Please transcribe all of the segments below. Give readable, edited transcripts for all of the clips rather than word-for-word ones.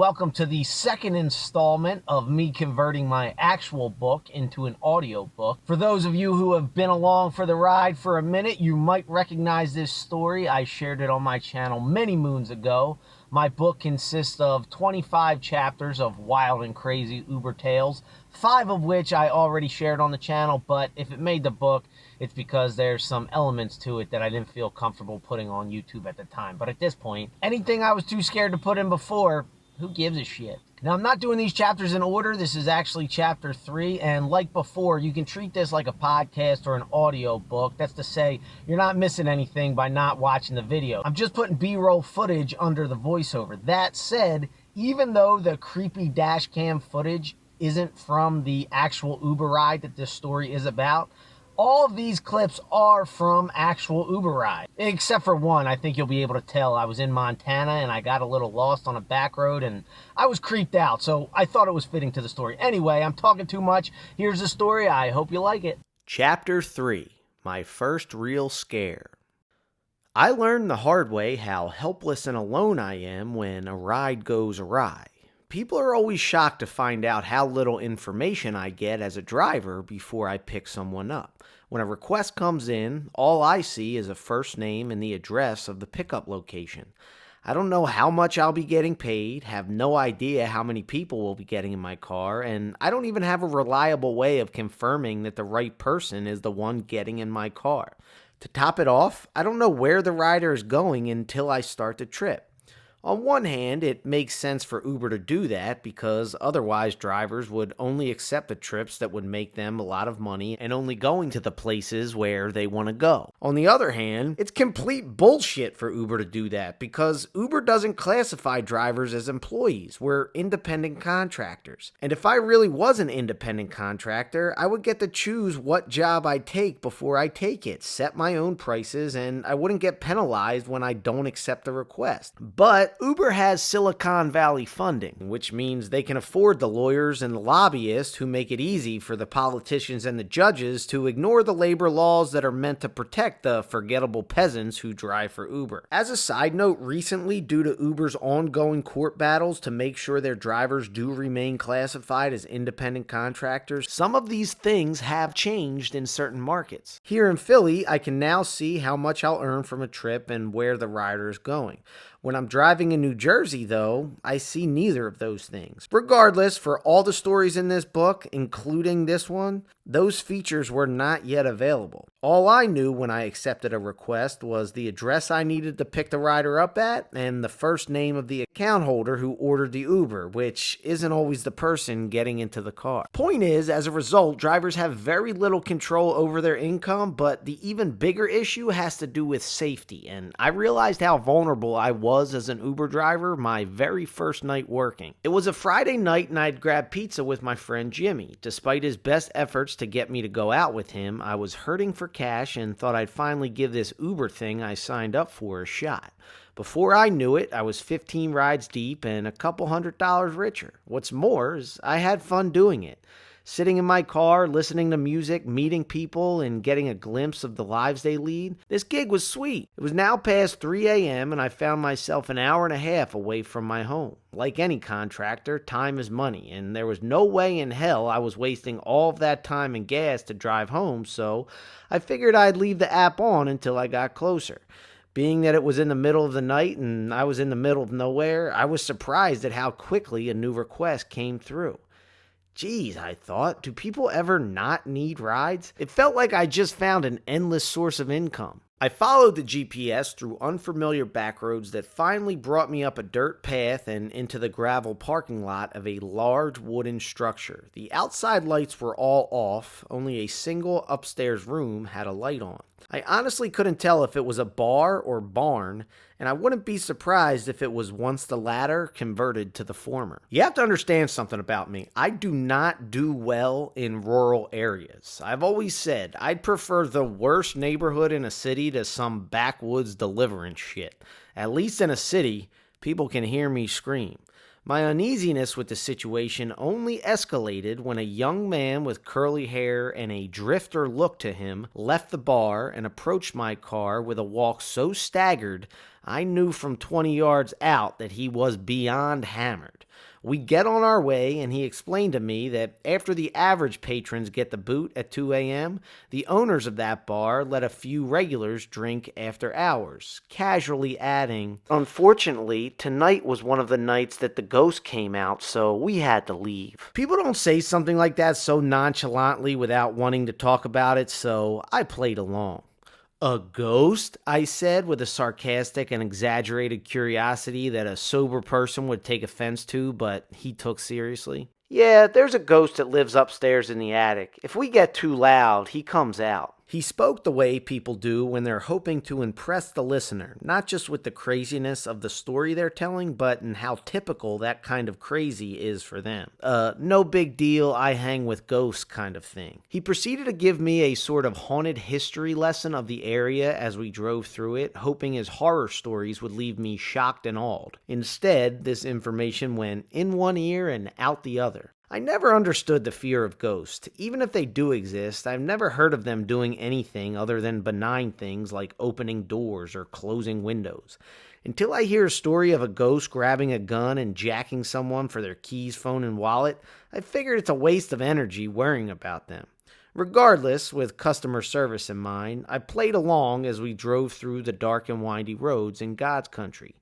Welcome to the second installment of me converting my actual book into an audio book. For those of you who have been along for the ride for a minute, you might recognize this story. I shared it on my channel many moons ago. My book consists of 25 chapters of wild and crazy Uber tales, 5 of which I already shared on the channel, but if it made the book, it's because there's some elements to it that I didn't feel comfortable putting on YouTube at the time. But at this point, anything I was too scared to put in before, who gives a shit? Now, I'm not doing these chapters in order. This is actually chapter 3. And like before, you can treat this like a podcast or an audio book. That's to say, you're not missing anything by not watching the video. I'm just putting B-roll footage under the voiceover. That said, even though the creepy dash cam footage isn't from the actual Uber ride that this story is about, all of these clips are from actual Uber ride, except for one. I think you'll be able to tell. I was in Montana and I got a little lost on a back road and I was creeped out, so I thought it was fitting to the story. Anyway, I'm talking too much. Here's the story. I hope you like it. Chapter 3, My First Real Scare. I learned the hard way how helpless and alone I am when a ride goes awry. People are always shocked to find out how little information I get as a driver before I pick someone up. When a request comes in, all I see is a first name and the address of the pickup location. I don't know how much I'll be getting paid, have no idea how many people will be getting in my car, and I don't even have a reliable way of confirming that the right person is the one getting in my car. To top it off, I don't know where the rider is going until I start the trip. On one hand, it makes sense for Uber to do that because otherwise drivers would only accept the trips that would make them a lot of money and only going to the places where they want to go. On the other hand, it's complete bullshit for Uber to do that because Uber doesn't classify drivers as employees. We're independent contractors. And if I really was an independent contractor, I would get to choose what job I take before I take it, set my own prices, and I wouldn't get penalized when I don't accept the request. But Uber has Silicon Valley funding, which means they can afford the lawyers and the lobbyists who make it easy for the politicians and the judges to ignore the labor laws that are meant to protect the forgettable peasants who drive for Uber. As a side note, recently, due to Uber's ongoing court battles to make sure their drivers do remain classified as independent contractors, some of these things have changed in certain markets. Here in Philly, I can now see how much I'll earn from a trip and where the rider is going. When I'm driving in New Jersey, though, I see neither of those things. Regardless, for all the stories in this book, including this one, those features were not yet available. All I knew when I accepted a request was the address I needed to pick the rider up at and the first name of the account holder who ordered the Uber, which isn't always the person getting into the car. Point is, as a result, drivers have very little control over their income, but the even bigger issue has to do with safety, and I realized how vulnerable I was as an Uber driver my very first night working. It was a Friday night and I'd grabbed pizza with my friend Jimmy. Despite his best efforts to get me to go out with him, I was hurting for cash and thought I'd finally give this Uber thing I signed up for a shot. Before I knew it, I was 15 rides deep and a couple $100 richer. What's more is I had fun doing it. Sitting in my car, listening to music, meeting people, and getting a glimpse of the lives they lead, this gig was sweet. It was now past 3 a.m. and I found myself an hour and a half away from my home. Like any contractor, time is money, and there was no way in hell I was wasting all of that time and gas to drive home, so I figured I'd leave the app on until I got closer. Being that it was in the middle of the night and I was in the middle of nowhere, I was surprised at how quickly a new request came through. Geez, I thought, do people ever not need rides? It felt like I just found an endless source of income. I followed the GPS through unfamiliar backroads that finally brought me up a dirt path and into the gravel parking lot of a large wooden structure. The outside lights were all off, only a single upstairs room had a light on. I honestly couldn't tell if it was a bar or barn, and I wouldn't be surprised if it was once the latter converted to the former. You have to understand something about me. I do not do well in rural areas. I've always said I'd prefer the worst neighborhood in a city to some backwoods deliverance shit. At least in a city, people can hear me scream. My uneasiness with the situation only escalated when a young man with curly hair and a drifter look to him left the bar and approached my car with a walk so staggered I knew from 20 yards out that he was beyond hammered. We get on our way, and he explained to me that after the average patrons get the boot at 2 a.m., the owners of that bar let a few regulars drink after hours, casually adding, "Unfortunately, tonight was one of the nights that the ghost came out, so we had to leave." People don't say something like that so nonchalantly without wanting to talk about it, so I played along. "A ghost?" I said with a sarcastic and exaggerated curiosity that a sober person would take offense to, but he took seriously. "Yeah, there's a ghost that lives upstairs in the attic. If we get too loud, he comes out." He spoke the way people do when they're hoping to impress the listener, not just with the craziness of the story they're telling, but in how typical that kind of crazy is for them. No big deal, I hang with ghosts kind of thing. He proceeded to give me a sort of haunted history lesson of the area as we drove through it, hoping his horror stories would leave me shocked and awed. Instead, this information went in one ear and out the other. I never understood the fear of ghosts. Even if they do exist, I've never heard of them doing anything other than benign things like opening doors or closing windows. Until I hear a story of a ghost grabbing a gun and jacking someone for their keys, phone, and wallet, I figured it's a waste of energy worrying about them. Regardless, with customer service in mind, I played along as we drove through the dark and windy roads in God's country.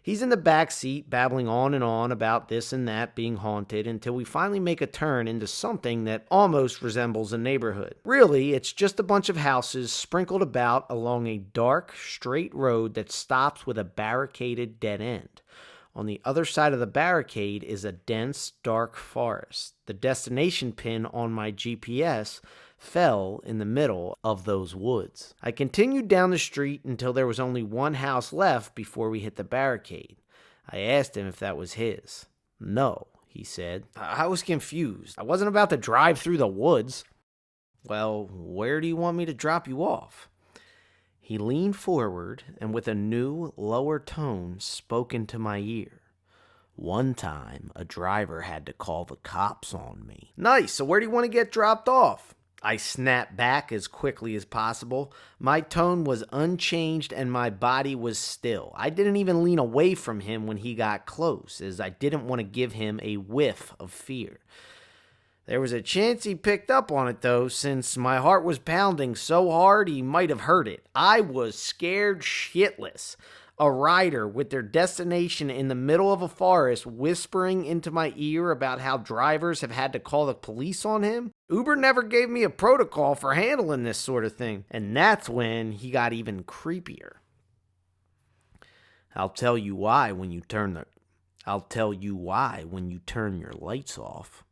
He's in the back seat, babbling on and on about this and that being haunted until we finally make a turn into something that almost resembles a neighborhood. Really, it's just a bunch of houses sprinkled about along a dark, straight road that stops with a barricaded dead end. On the other side of the barricade is a dense, dark forest. The destination pin on my GPS fell in the middle of those woods. I continued down the street until there was only one house left before we hit the barricade. I asked him if that was his. "No," he said. I was confused. I wasn't about to drive through the woods. "Well, where do you want me to drop you off?" He leaned forward and with a new, lower tone spoke into my ear. "One time, a driver had to call the cops on me." "Nice, so where do you want to get dropped off?" I snapped back as quickly as possible. My tone was unchanged and my body was still. I didn't even lean away from him when he got close, as I didn't want to give him a whiff of fear. There was a chance he picked up on it, though, since my heart was pounding so hard he might have heard it. I was scared shitless. A rider with their destination in the middle of a forest whispering into my ear about how drivers have had to call the police on him? Uber never gave me a protocol for handling this sort of thing, and that's when he got even creepier. I'll tell you why when you turn your lights off."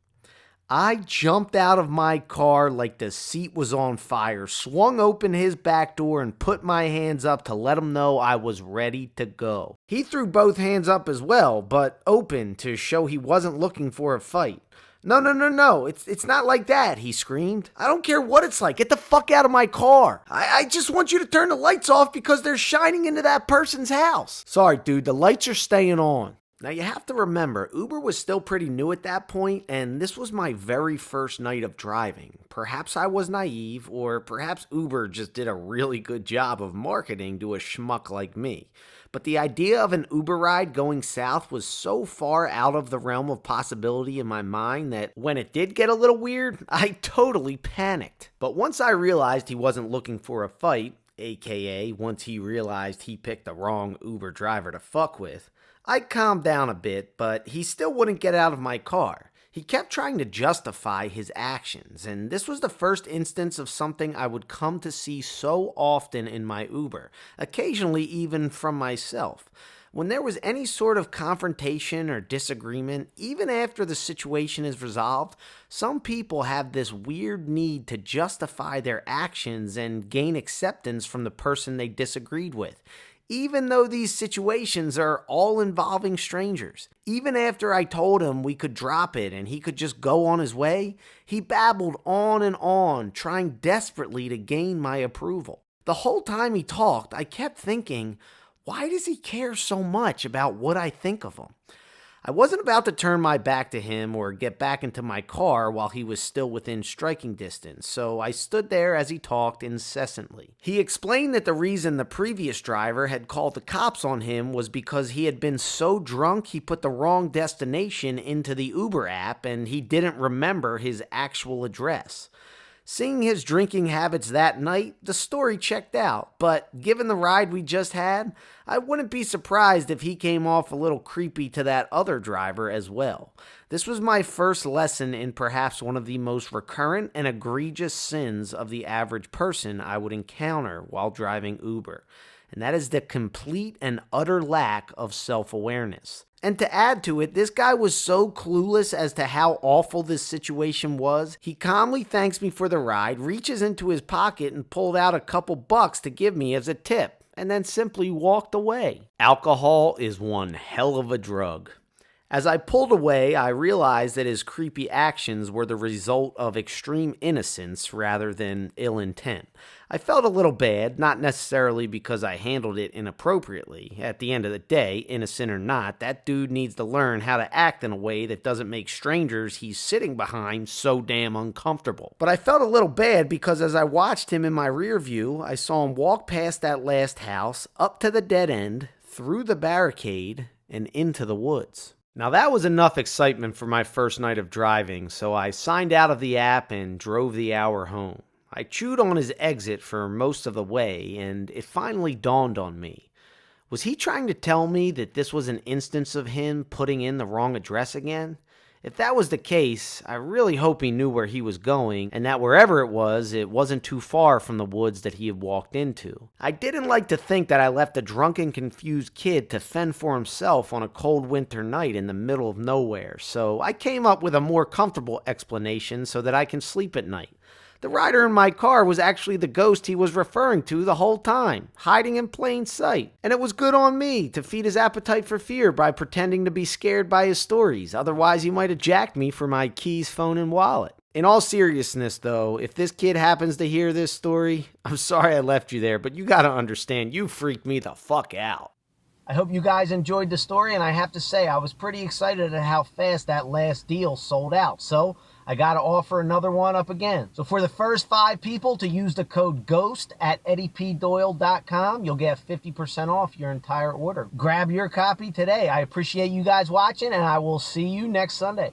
I jumped out of my car like the seat was on fire, swung open his back door, and put my hands up to let him know I was ready to go. He threw both hands up as well, but open to show he wasn't looking for a fight. No, it's not like that," he screamed. "I don't care what it's like. Get the fuck out of my car. I just want you to turn the lights off because they're shining into that person's house." "Sorry, dude, the lights are staying on." Now, you have to remember, Uber was still pretty new at that point, and this was my very first night of driving. Perhaps I was naive, or perhaps Uber just did a really good job of marketing to a schmuck like me. But the idea of an Uber ride going south was so far out of the realm of possibility in my mind that when it did get a little weird, I totally panicked. But once I realized he wasn't looking for a fight, aka once he realized he picked the wrong Uber driver to fuck with, I calmed down a bit, but he still wouldn't get out of my car. He kept trying to justify his actions, and this was the first instance of something I would come to see so often in my Uber, occasionally even from myself. When there was any sort of confrontation or disagreement, even after the situation is resolved, some people have this weird need to justify their actions and gain acceptance from the person they disagreed with, even though these situations are all involving strangers. Even after I told him we could drop it and he could just go on his way, he babbled on and on, trying desperately to gain my approval. The whole time he talked, I kept thinking, why does he care so much about what I think of him? I wasn't about to turn my back to him or get back into my car while he was still within striking distance, so I stood there as he talked incessantly. He explained that the reason the previous driver had called the cops on him was because he had been so drunk he put the wrong destination into the Uber app and he didn't remember his actual address. Seeing his drinking habits that night, the story checked out, but given the ride we just had, I wouldn't be surprised if he came off a little creepy to that other driver as well. This was my first lesson in perhaps one of the most recurrent and egregious sins of the average person I would encounter while driving Uber, and that is the complete and utter lack of self-awareness. And to add to it, this guy was so clueless as to how awful this situation was. He calmly thanks me for the ride, reaches into his pocket and pulled out a couple bucks to give me as a tip, and then simply walked away. Alcohol is one hell of a drug. As I pulled away, I realized that his creepy actions were the result of extreme innocence rather than ill intent. I felt a little bad, not necessarily because I handled it inappropriately. At the end of the day, innocent or not, that dude needs to learn how to act in a way that doesn't make strangers he's sitting behind so damn uncomfortable. But I felt a little bad because as I watched him in my rear view, I saw him walk past that last house, up to the dead end, through the barricade, and into the woods. Now that was enough excitement for my first night of driving, so I signed out of the app and drove the hour home. I chewed on his exit for most of the way, and it finally dawned on me. Was he trying to tell me that this was an instance of him putting in the wrong address again? If that was the case, I really hope he knew where he was going, and that wherever it wasn't too far from the woods that he had walked into. I didn't like to think that I left a drunken, confused kid to fend for himself on a cold winter night in the middle of nowhere, so I came up with a more comfortable explanation so that I can sleep at night. The rider in my car was actually the ghost he was referring to the whole time, hiding in plain sight. And it was good on me to feed his appetite for fear by pretending to be scared by his stories. Otherwise, he might have jacked me for my keys, phone, and wallet. In all seriousness, though, if this kid happens to hear this story, I'm sorry I left you there, but you gotta understand, you freaked me the fuck out. I hope you guys enjoyed the story, and I have to say, I was pretty excited at how fast that last deal sold out. So I got to offer another one up again. So for the first 5 people to use the code GHOST at eddiepdoyle.com, you'll get 50% off your entire order. Grab your copy today. I appreciate you guys watching, and I will see you next Sunday.